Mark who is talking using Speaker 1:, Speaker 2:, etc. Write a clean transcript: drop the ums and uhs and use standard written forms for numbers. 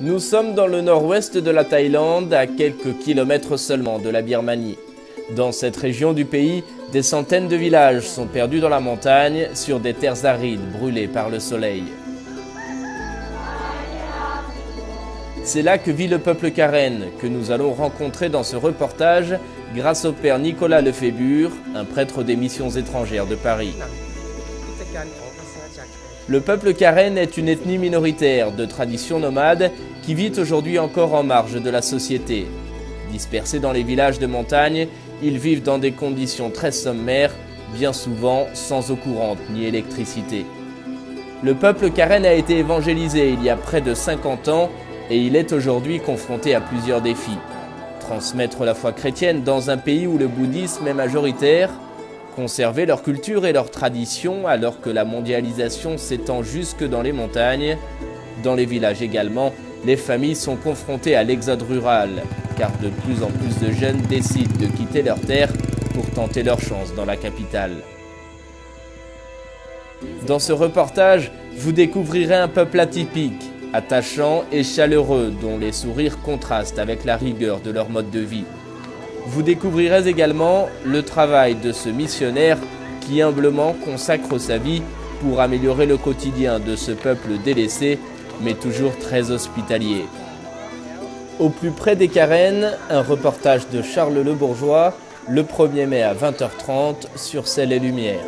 Speaker 1: Nous sommes dans le nord-ouest de la Thaïlande, à quelques kilomètres seulement de la Birmanie. Dans cette région du pays, des centaines de villages sont perdus dans la montagne, sur des terres arides brûlées par le soleil. C'est là que vit le peuple Karen, que nous allons rencontrer dans ce reportage grâce au père Nicolas Lefébure, un prêtre des missions étrangères de Paris. Le peuple Karen est une ethnie minoritaire de tradition nomade qui vit aujourd'hui encore en marge de la société. Dispersés dans les villages de montagne, ils vivent dans des conditions très sommaires, bien souvent sans eau courante ni électricité. Le peuple Karen a été évangélisé il y a près de 50 ans et il est aujourd'hui confronté à plusieurs défis. Transmettre la foi chrétienne dans un pays où le bouddhisme est majoritaire, conserver leur culture et leurs traditions alors que la mondialisation s'étend jusque dans les montagnes. Dans les villages également, les familles sont confrontées à l'exode rural, car de plus en plus de jeunes décident de quitter leur terre pour tenter leur chance dans la capitale. Dans ce reportage, vous découvrirez un peuple atypique, attachant et chaleureux, dont les sourires contrastent avec la rigueur de leur mode de vie. Vous découvrirez également le travail de ce missionnaire qui humblement consacre sa vie pour améliorer le quotidien de ce peuple délaissé, mais toujours très hospitalier. Au plus près des Karen, un reportage de Charles Le Bourgeois, le 1er mai à 20h30 sur Ciel et Lumière.